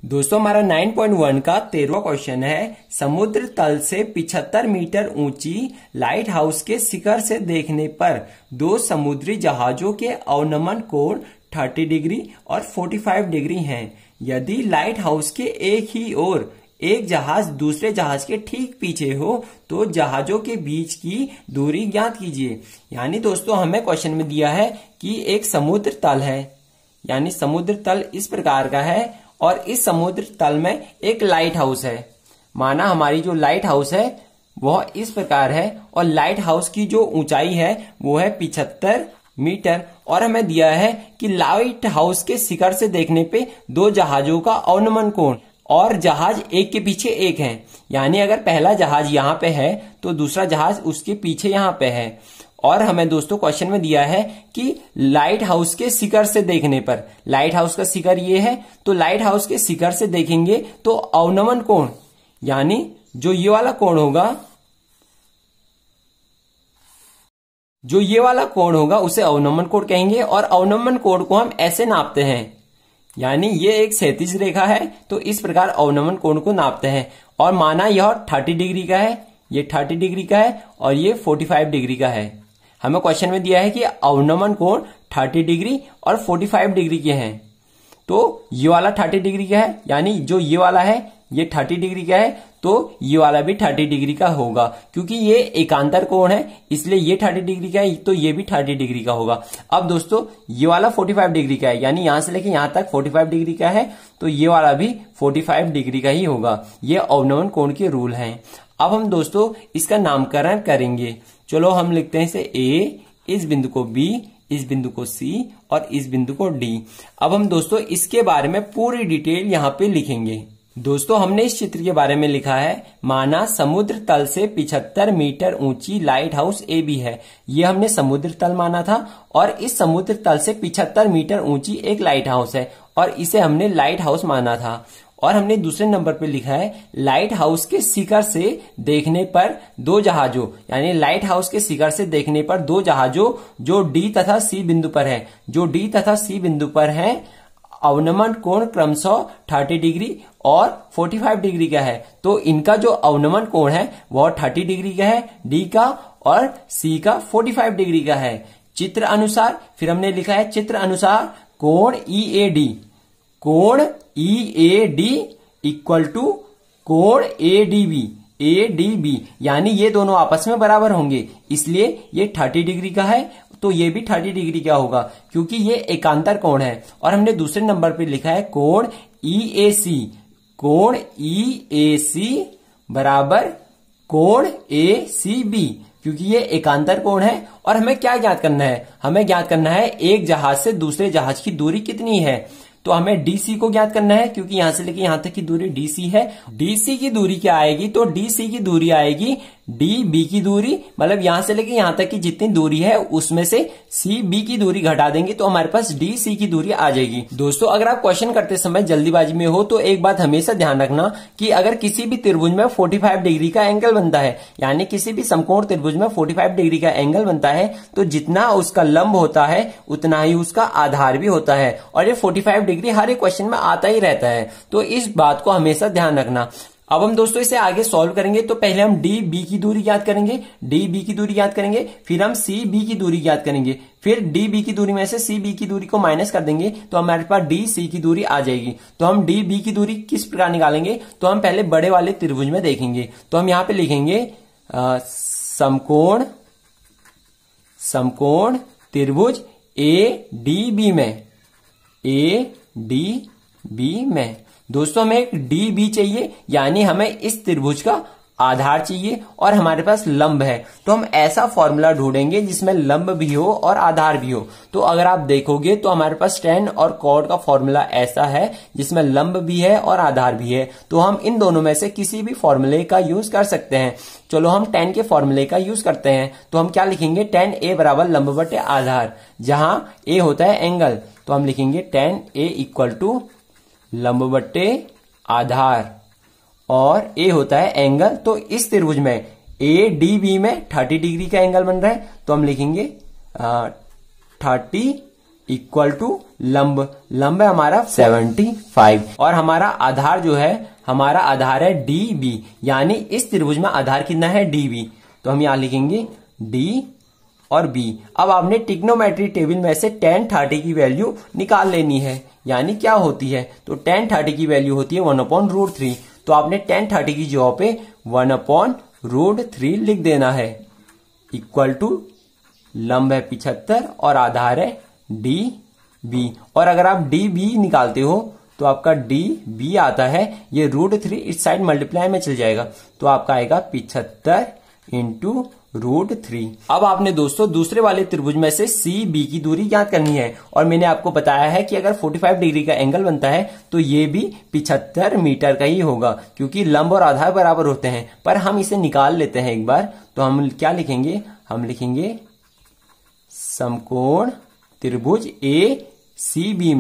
दोस्तों हमारा 9.1 का 13वां क्वेश्चन है। समुद्र तल से 75 मीटर ऊंची लाइट हाउस के शिखर से देखने पर दो समुद्री जहाजों के अवनमन कोण 30 डिग्री और 45 डिग्री हैं। यदि लाइट हाउस के एक ही ओर एक जहाज दूसरे जहाज के ठीक पीछे हो तो जहाजों के बीच की दूरी ज्ञात कीजिए। यानी दोस्तों हमें क्वेश्चन में दिया है कि एक समुद्र तल है, यानी समुद्र तल इस प्रकार का है और इस समुद्र तल में एक लाइट हाउस है। माना हमारी जो लाइट हाउस है वह इस प्रकार है और लाइट हाउस की जो ऊंचाई है वो है 75 मीटर और हमें दिया है कि लाइट हाउस के शिखर से देखने पे दो जहाजों का अवनमन कोण और जहाज एक के पीछे एक है। यानी अगर पहला जहाज यहाँ पे है तो दूसरा जहाज उसके पीछे यहाँ पे है। और हमें दोस्तों क्वेश्चन में दिया है कि लाइट हाउस के शिखर से देखने पर, लाइट हाउस का शिखर ये है तो लाइट हाउस के शिखर से देखेंगे तो अवनमन कोण यानी जो ये वाला कोण होगा, जो ये वाला कोण होगा उसे अवनमन कोण कहेंगे। और अवनमन कोण को हम ऐसे नापते हैं, यानी ये एक क्षैतिज रेखा है तो इस प्रकार अवनमन कोण को नापते हैं। और माना यह 30 डिग्री का है, ये 30 डिग्री का है और ये 45 डिग्री का है। हमें क्वेश्चन में दिया है कि अवनमन कोण 30 डिग्री और 45 डिग्री के हैं। तो ये वाला 30 डिग्री का है, यानी जो ये वाला है ये 30 डिग्री का है तो ये वाला भी 30 डिग्री का होगा। क्योंकि ये एकांतर कोण है इसलिए ये 30 डिग्री का है तो ये भी 30 डिग्री का होगा। अब दोस्तों ये वाला 45 डिग्री का है, यानी यहां से लेके यहां तक 45 डिग्री का है तो ये वाला भी 45 डिग्री का ही होगा। ये अवनमन कोण के रूल हैं। अब हम दोस्तों इसका नामकरण करेंगे। चलो हम लिखते हैं इसे ए, इस बिंदु को बी, इस बिंदु को सी और इस बिंदु को डी। अब हम दोस्तों इसके बारे में पूरी डिटेल यहाँ पे लिखेंगे। दोस्तों हमने इस चित्र के बारे में लिखा है, माना समुद्र तल से 75 मीटर ऊंची लाइट हाउस ए बी है। ये हमने समुद्र तल माना था और इस समुद्र तल से 75 मीटर ऊंची एक लाइट हाउस है और इसे हमने लाइट हाउस माना था। और हमने दूसरे नंबर पे लिखा है लाइट हाउस के शिखर से देखने पर दो जहाजों, यानी लाइट हाउस के शिखर से देखने पर दो जहाजों जो डी तथा सी बिंदु पर है, जो डी तथा सी बिंदु पर है, अवनमन कोण क्रमशः 30 डिग्री और 45 डिग्री का है। तो इनका जो अवनमन कोण है वह 30 डिग्री का है डी का और सी का 45 डिग्री का है। चित्र अनुसार फिर हमने लिखा है चित्र अनुसार कोण EAD, कोण EAD इक्वल टू कोण ADB, यानी ये दोनों आपस में बराबर होंगे इसलिए ये 30 डिग्री का है तो ये भी 30 डिग्री का होगा क्योंकि ये एकांतर कोण है। और हमने दूसरे नंबर पे लिखा है कोण EAC, कोण EAC बराबर कोण ACB, क्योंकि ये एकांतर कोण है। और हमें क्या ज्ञात करना है, हमें ज्ञात करना है एक जहाज से दूसरे जहाज की दूरी कितनी है। तो हमें DC को ज्ञात करना है क्योंकि यहां से लेके यहां तक की दूरी DC है। DC की दूरी क्या आएगी, तो DC की दूरी आएगी DB की दूरी, मतलब यहां से लेके यहां तक की जितनी दूरी है उसमें से CB की दूरी घटा देंगे तो हमारे पास DC की दूरी आ जाएगी। दोस्तों अगर आप क्वेश्चन करते समय जल्दीबाजी में हो तो एक बात हमेशा ध्यान रखना कि अगर किसी भी त्रिभुज में 45 डिग्री का एंगल बनता है, यानी किसी भी समकोण त्रिभुज में 45 डिग्री का एंगल बनता है तो जितना उसका लंब होता है उतना ही उसका आधार भी होता है। और ये 45 डिग्री हर एक क्वेश्चन में आता ही रहता है, तो इस बात को हमेशा ध्यान रखना। अब हम दोस्तों इसे आगे सॉल्व करेंगे तो पहले हम DB की दूरी याद करेंगे, DB की दूरी याद करेंगे, फिर हम CB की दूरी याद करेंगे, फिर DB की दूरी में से CB की दूरी को माइनस कर देंगे तो हमारे पास DC की दूरी आ जाएगी। तो हम DB की दूरी किस प्रकार निकालेंगे, तो हम पहले बड़े वाले त्रिभुज में देखेंगे। तो हम यहां पे लिखेंगे समकोण त्रिभुज ADB में दोस्तों हमें एक DB चाहिए, यानी हमें इस त्रिभुज का आधार चाहिए और हमारे पास लंब है। तो हम ऐसा फॉर्मूला ढूंढेंगे जिसमें लंब भी हो और आधार भी हो। तो अगर आप देखोगे तो हमारे पास tan और cot का फॉर्मूला ऐसा है जिसमें लंब भी है और आधार भी है। तो हम इन दोनों में से किसी भी फॉर्मूले का यूज कर सकते हैं। चलो हम tan के फॉर्मूले का यूज करते हैं। तो हम क्या लिखेंगे, tan A बराबर लंब बटे आधार, जहां A होता है एंगल, तो हम लिखेंगे tan A इक्वल टू लंब बट्टे आधार और A होता है एंगल। तो इस त्रिभुज में ADB में 30 डिग्री का एंगल बन रहा है तो हम लिखेंगे 30 इक्वल टू लंब है हमारा 75 और हमारा आधार जो है, हमारा आधार है DB, यानी इस त्रिभुज में आधार कितना है DB, तो हम यहां लिखेंगे D और B। अब आपने ट्रिग्नोमेट्री टेबल में से tan 30 की वैल्यू निकाल लेनी है, यानी क्या होती है, तो tan 30 की वैल्यू होती है 1/√3, तो आपने tan 30 की जगह पे 1/√3 लिख देना है, इक्वल टू लंब है 75 और आधार है DB। और अगर आप DB निकालते हो तो आपका DB आता है, ये √3 इस साइड मल्टीप्लाई में चल जाएगा, तो आपका आएगा 75 इंटू √3। अब आपने दोस्तों दूसरे वाले त्रिभुज में से CB की दूरी ज्ञात करनी है, और मैंने आपको बताया है कि अगर 45 डिग्री का एंगल बनता है तो ये भी 75 मीटर का ही होगा, क्योंकि लंब और आधार बराबर होते हैं। पर हम इसे निकाल लेते हैं एक बार, तो हम क्या लिखेंगे, हम लिखेंगे समकोण त्रिभुज ACB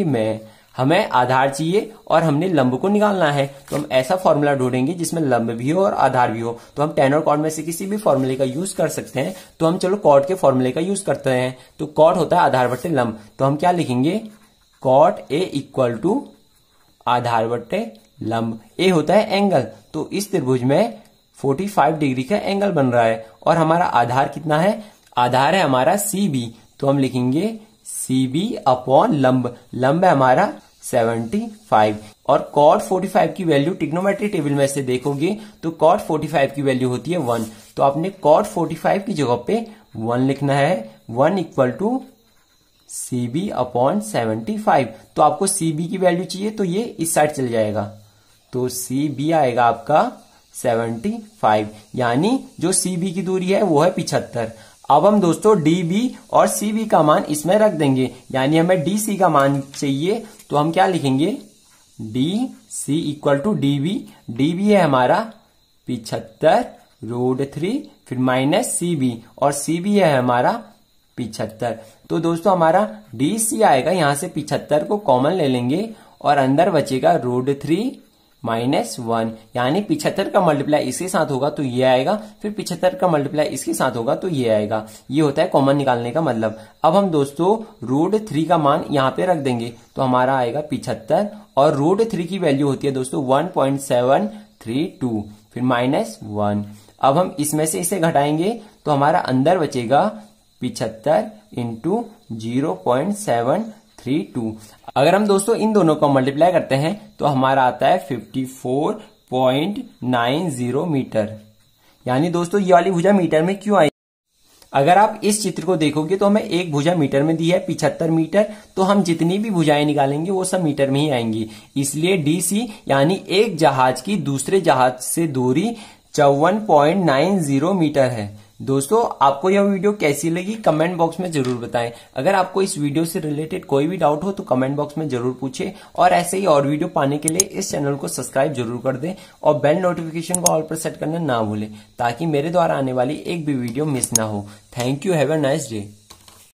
में हमें आधार चाहिए और हमने लंब को निकालना है, तो हम ऐसा फॉर्मूला ढूंढेंगे जिसमें लंब भी हो और आधार भी हो। तो हम tan और cot में से किसी भी फॉर्मूले का यूज कर सकते हैं, तो हम चलो cot के फॉर्मूले का यूज करते हैं। तो cot होता है आधार बट्टे लंब, तो हम क्या लिखेंगे, cot A इक्वल टू आधार बट्टे लंब। A होता है एंगल, तो इस त्रिभुज में 45 डिग्री का एंगल बन रहा है, और हमारा आधार कितना है, आधार है हमारा CB, तो हम लिखेंगे CB अपॉन लंब है हमारा 75। और cot 45 की वैल्यू ट्रिग्नोमेट्री टेबल में से देखोगे तो cot 45 की वैल्यू होती है 1, तो आपने cot 45 की जगह पे 1 लिखना है, 1 इक्वल टू CB अपॉन 75। तो आपको CB की वैल्यू चाहिए तो ये इस साइड चल जाएगा, तो CB आएगा आपका 75, यानी जो CB की दूरी है वो है 75। अब हम दोस्तों DB और CB का मान इसमें रख देंगे, यानी हमें DC का मान चाहिए, तो हम क्या लिखेंगे, DC इक्वल टू DB है हमारा 75√3, फिर माइनस CB, और CB है हमारा 75। तो दोस्तों हमारा DC आएगा, यहां से 75 को कॉमन ले लेंगे और अंदर बचेगा √3 माइनस 1, यानी 75 का मल्टीप्लाई इसके साथ होगा तो ये आएगा, फिर 75 का मल्टीप्लाई इसके साथ होगा तो ये आएगा। ये होता है कॉमन निकालने का मतलब। अब हम दोस्तों √3 का मान यहाँ पे रख देंगे, तो हमारा आएगा 75, और √3 की वैल्यू होती है दोस्तों 1.732, फिर माइनस 1। अब हम इसमें से इसे घटाएंगे तो हमारा अंदर बचेगा 75 इंटू 0.732। अगर हम दोस्तों इन दोनों को मल्टीप्लाई करते हैं तो हमारा आता है 54.90 मीटर। यानी दोस्तों ये वाली भुजा मीटर में क्यों आई, अगर आप इस चित्र को देखोगे तो हमें एक भुजा मीटर में दी है 75 मीटर, तो हम जितनी भी भुजाएं निकालेंगे वो सब मीटर में ही आएंगी। इसलिए DC यानी एक जहाज की दूसरे जहाज से दूरी 54.90 मीटर है। दोस्तों आपको यह वीडियो कैसी लगी कमेंट बॉक्स में जरूर बताएं। अगर आपको इस वीडियो से रिलेटेड कोई भी डाउट हो तो कमेंट बॉक्स में जरूर पूछें, और ऐसे ही और वीडियो पाने के लिए इस चैनल को सब्सक्राइब जरूर कर दें और बेल नोटिफिकेशन को ऑल पर सेट करना ना भूलें, ताकि मेरे द्वारा आने वाली एक भी वीडियो मिस ना हो। Thank you, have a nice day.